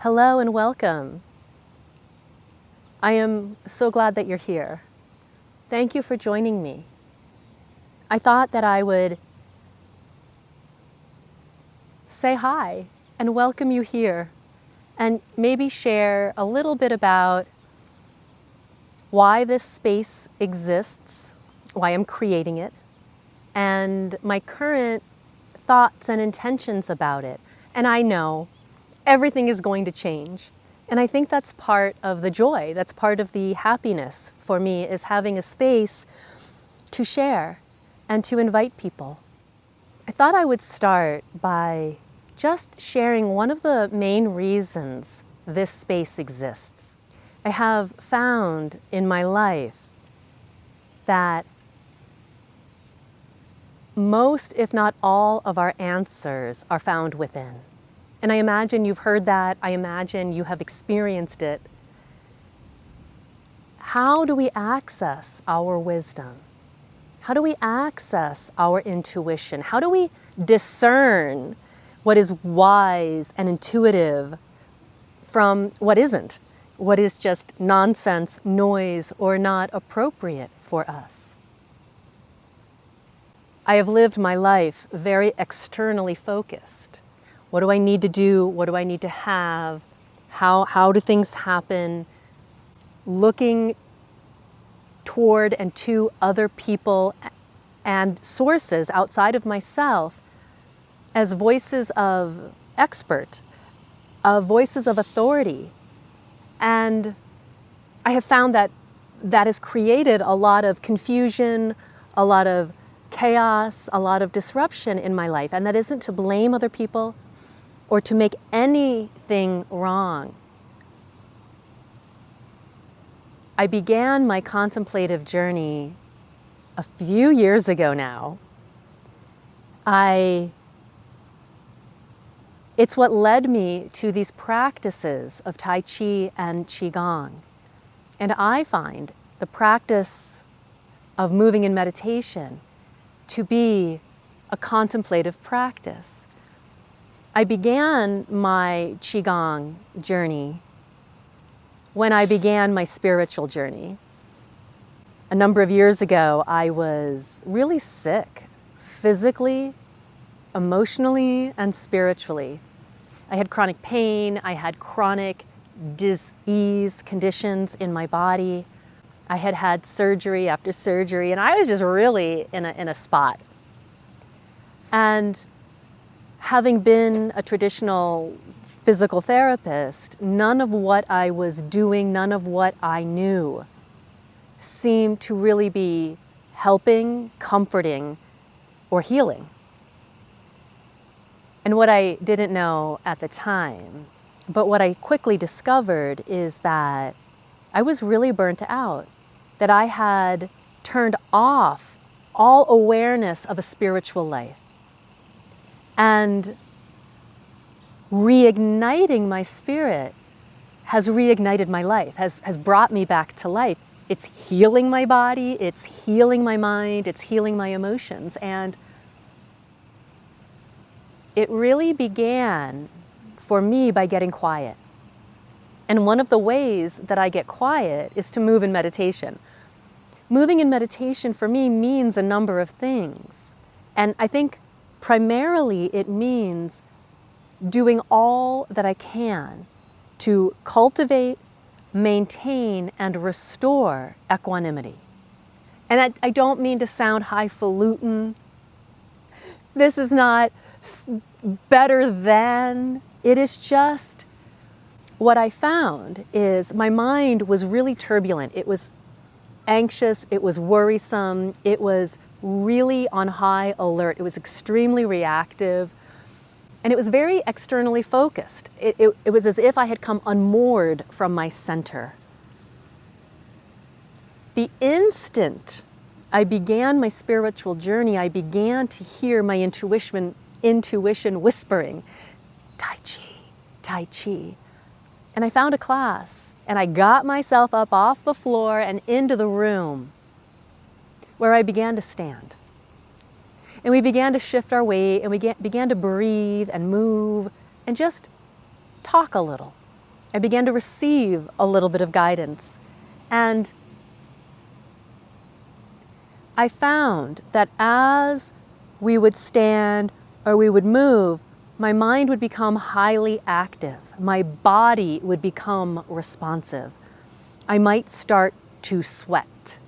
Hello and welcome. I am so glad that you're here. Thank you for joining me. I thought that I would say hi and welcome you here and maybe share a little bit about why this space exists, why I'm creating it, and my current thoughts and intentions about it. And I know everything is going to change. And I think that's part of the joy, that's part of the happiness for me, is having a space to share and to invite people. I thought I would start by just sharing one of the main reasons this space exists. I have found in my life that most, if not all, of our answers are found within. And I imagine you've heard that. I imagine you have experienced it. How do we access our wisdom? How do we access our intuition? How do we discern what is wise and intuitive from what isn't? What is just nonsense, noise, or not appropriate for us? I have lived my life very externally focused. What do I need to do? What do I need to have? How do things happen? Looking toward and to other people and sources outside of myself as voices of expert, voices of authority. And I have found that that has created a lot of confusion, a lot of chaos, a lot of disruption in my life. And that isn't to blame other people or to make anything wrong. I began my contemplative journey a few years ago now. It's what led me to these practices of Tai Chi and Qigong. And I find the practice of moving in meditation to be a contemplative practice. I began my Qigong journey when I began my spiritual journey. A number of years ago, I was really sick, physically, emotionally, and spiritually. I had chronic pain, I had chronic disease conditions in my body. I had had surgery after surgery, and I was just really in a spot. And having been a traditional physical therapist, none of what I was doing, none of what I knew seemed to really be helping, comforting, or healing. And what I didn't know at the time, but what I quickly discovered, is that I was really burnt out, that I had turned off all awareness of a spiritual life. And reigniting my spirit has reignited my life, has brought me back to life. It's healing my body, it's healing my mind, it's healing my emotions. And it really began for me by getting quiet. And one of the ways that I get quiet is to move in meditation. Moving in meditation for me means a number of things. And I think primarily it means doing all that I can to cultivate, maintain, and restore equanimity. And I don't mean to sound highfalutin. This is not better than. It is just what I found is my mind was really turbulent. It was anxious, it was worrisome, it was really on high alert, it was extremely reactive, and it was very externally focused. It was as if I had come unmoored from my center. The instant I began my spiritual journey, I began to hear my intuition whispering, Tai Chi, Tai Chi. And I found a class, and I got myself up off the floor and into the room where I began to stand. And we began to shift our weight, and we began to breathe and move and just talk a little. I began to receive a little bit of guidance. And I found that as we would stand or we would move, my mind would become highly active. My body would become responsive. I might start to sweat.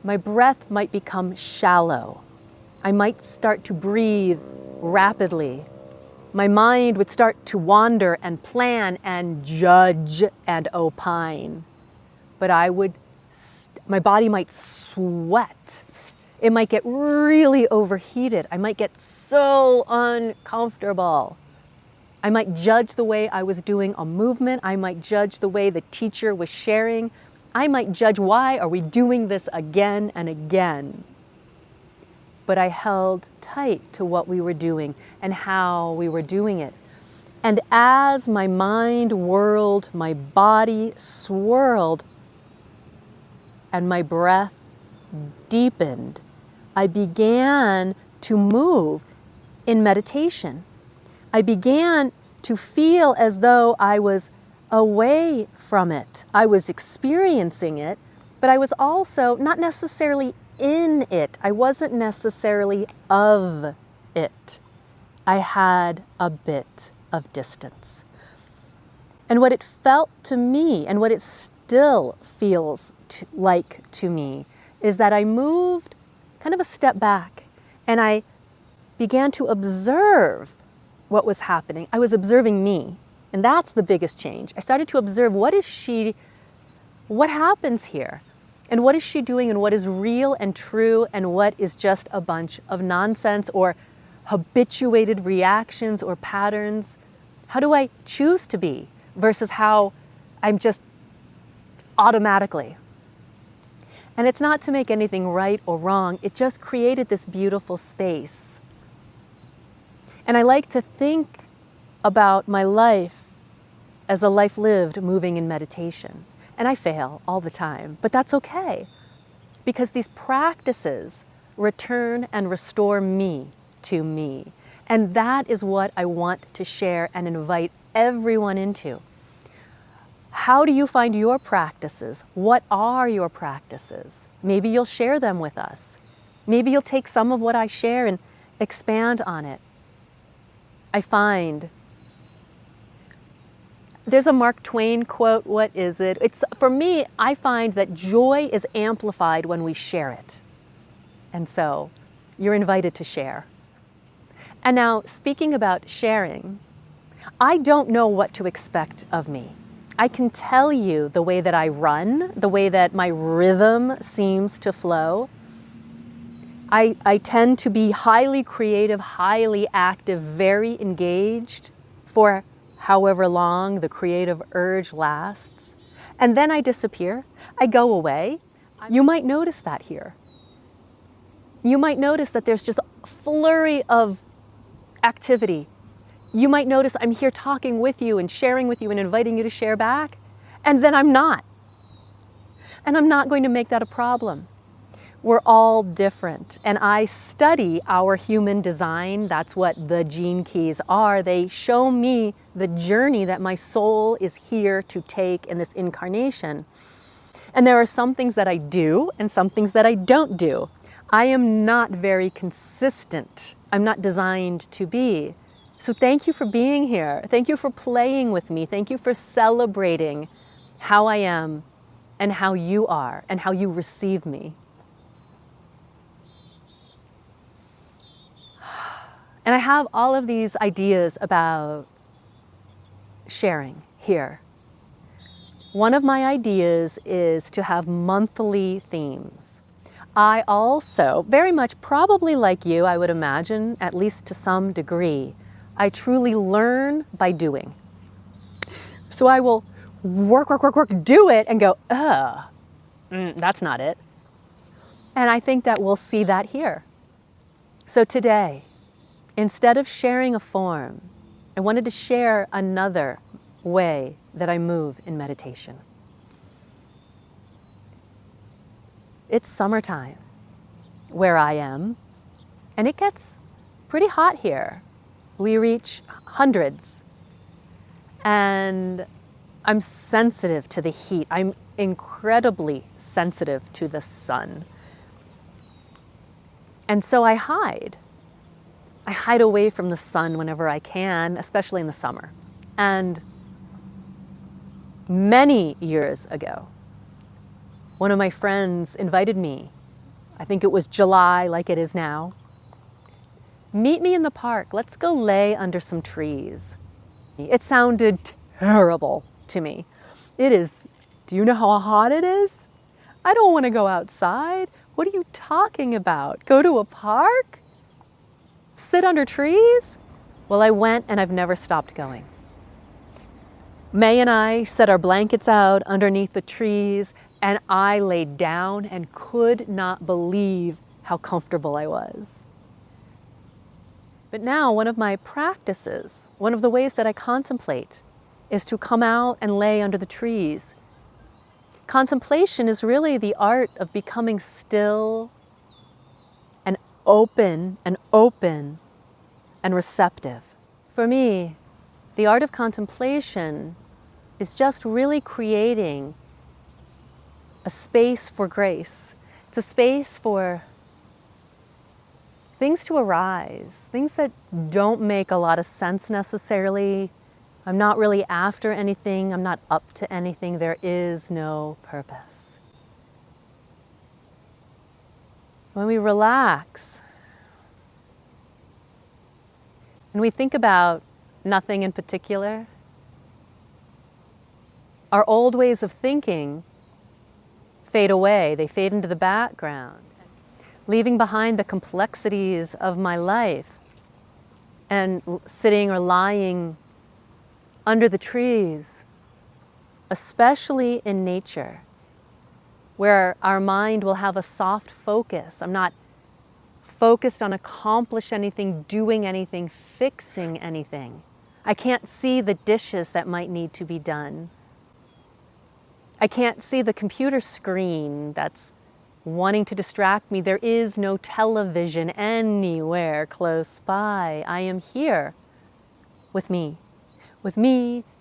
My breath might become shallow. I might start to breathe rapidly. My mind would start to wander and plan and judge and opine. But my body might sweat. It might get really overheated. I might get so uncomfortable. I might judge the way I was doing a movement. I might judge the way the teacher was sharing. I might judge, why are we doing this again and again? But I held tight to what we were doing and how we were doing it. And as my mind whirled, my body swirled, and my breath deepened, I began to move in meditation. I began to feel as though I was away from it. I was experiencing it, but I was also not necessarily in it. I wasn't necessarily of it. I had a bit of distance. And what it felt to me, and what it still feels like to me, is that I moved kind of a step back and I began to observe what was happening. I was observing me, and that's the biggest change. I started to observe, what happens here? And what is she doing, and what is real and true, and what is just a bunch of nonsense or habituated reactions or patterns? How do I choose to be versus how I'm just automatically? And it's not to make anything right or wrong, it just created this beautiful space. And I like to think about my life as a life lived moving in meditation. And I fail all the time, but that's okay, because these practices return and restore me to me. And that is what I want to share and invite everyone into. How do you find your practices? What are your practices? Maybe you'll share them with us. Maybe you'll take some of what I share and expand on it. I find there's a Mark Twain quote. What is it? For me, I find that joy is amplified when we share it. And so you're invited to share. And now, speaking about sharing, I don't know what to expect of me. I can tell you the way that I run, the way that my rhythm seems to flow. I tend to be highly creative, highly active, very engaged for however long the creative urge lasts. And then I disappear. I go away. You might notice that here. You might notice that there's just a flurry of activity. You might notice I'm here talking with you and sharing with you and inviting you to share back, and then I'm not. And I'm not going to make that a problem. We're all different, and I study our human design. That's what the gene keys are. They show me the journey that my soul is here to take in this incarnation. And there are some things that I do and some things that I don't do. I am not very consistent. I'm not designed to be. So thank you for being here. Thank you for playing with me. Thank you for celebrating how I am and how you are and how you receive me. And I have all of these ideas about sharing here. One of my ideas is to have monthly themes. I also, very much probably like you, I would imagine, at least to some degree, I truly learn by doing. So I will work, do it and go, that's not it. And I think that we'll see that here. So today, instead of sharing a form, I wanted to share another way that I move in meditation. It's summertime where I am, and it gets pretty hot here. We reach hundreds. And I'm sensitive to the heat. I'm incredibly sensitive to the sun. And so I hide. I hide away from the sun whenever I can, especially in the summer. And many years ago, one of my friends invited me, I think it was July like it is now, meet me in the park, let's go lay under some trees. It sounded terrible to me. It is, do you know how hot it is? I don't want to go outside. What are you talking about? Go to a park? Sit under trees? Well, I went and I've never stopped going. May and I set our blankets out underneath the trees, and I laid down and could not believe how comfortable I was. But now one of my practices, one of the ways that I contemplate, is to come out and lay under the trees. Contemplation is really the art of becoming still and open and receptive. For me, the art of contemplation is just really creating a space for grace. It's a space for things to arise, things that don't make a lot of sense necessarily. I'm not really after anything. I'm not up to anything. There is no purpose. When we relax and we think about nothing in particular, our old ways of thinking fade away. They fade into the background, leaving behind the complexities of my life and sitting or lying under the trees, especially in nature, where our mind will have a soft focus. I'm not focused on accomplishing anything, doing anything, fixing anything. I can't see the dishes that might need to be done. I can't see the computer screen that's wanting to distract me. There is no television anywhere close by. I am here with me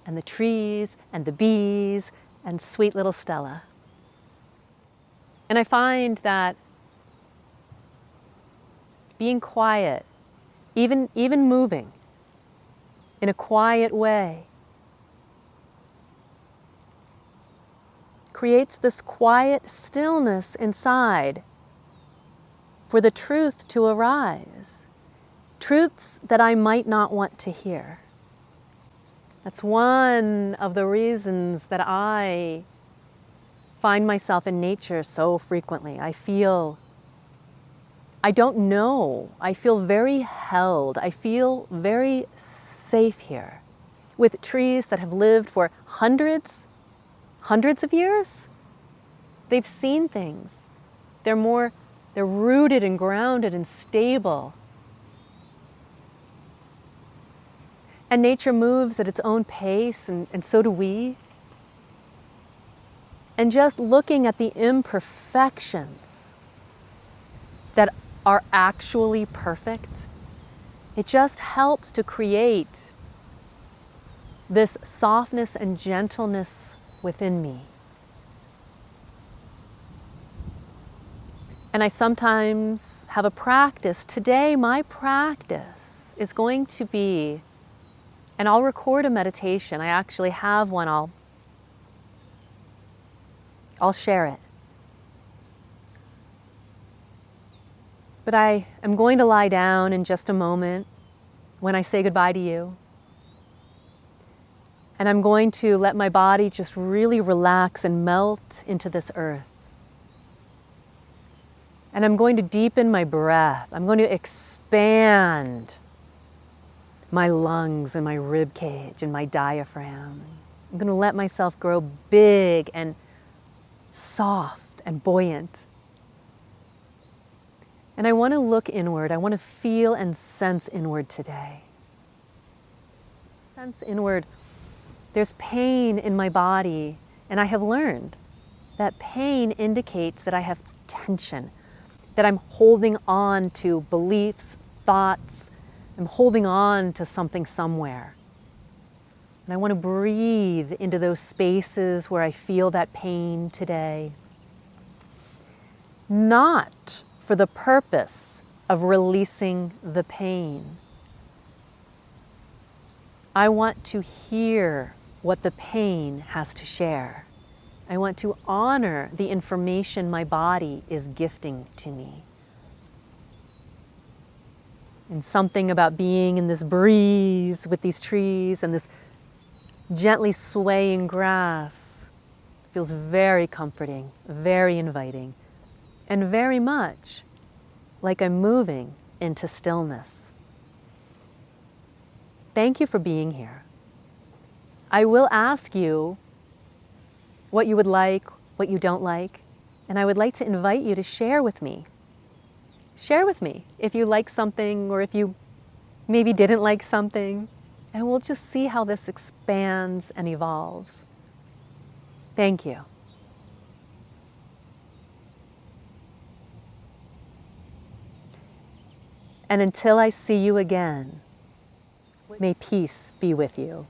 and the trees and the bees and sweet little Stella. And I find that being quiet, even moving in a quiet way, creates this quiet stillness inside for the truth to arise, truths that I might not want to hear. That's one of the reasons that I find myself in nature so frequently. I don't know, I feel very held. I feel very safe here with trees that have lived for hundreds of years. They've seen things. They're rooted and grounded and stable. And nature moves at its own pace, and so do we. And just looking at the imperfections that are actually perfect, it just helps to create this softness and gentleness within me. And I sometimes have a practice. Today, my practice is going to be, and I'll record a meditation. I actually have one. I'll share it. But I am going to lie down in just a moment when I say goodbye to you. And I'm going to let my body just really relax and melt into this earth. And I'm going to deepen my breath. I'm going to expand my lungs and my rib cage and my diaphragm. I'm going to let myself grow big and soft and buoyant. And I want to look inward. I want to feel and sense inward today. Sense inward. There's pain in my body, and I have learned that pain indicates that I have tension, that I'm holding on to beliefs, thoughts. I'm holding on to something somewhere. And I want to breathe into those spaces where I feel that pain today. Not for the purpose of releasing the pain. I want to hear what the pain has to share. I want to honor the information my body is gifting to me. And something about being in this breeze with these trees and this gently swaying grass feels very comforting, very inviting, and very much like I'm moving into stillness. Thank you for being here. I will ask you what you would like, what you don't like, and I would like to invite you to share with me. Share with me if you like something or if you maybe didn't like something, and we'll just see how this expands and evolves. Thank you. And until I see you again, may peace be with you.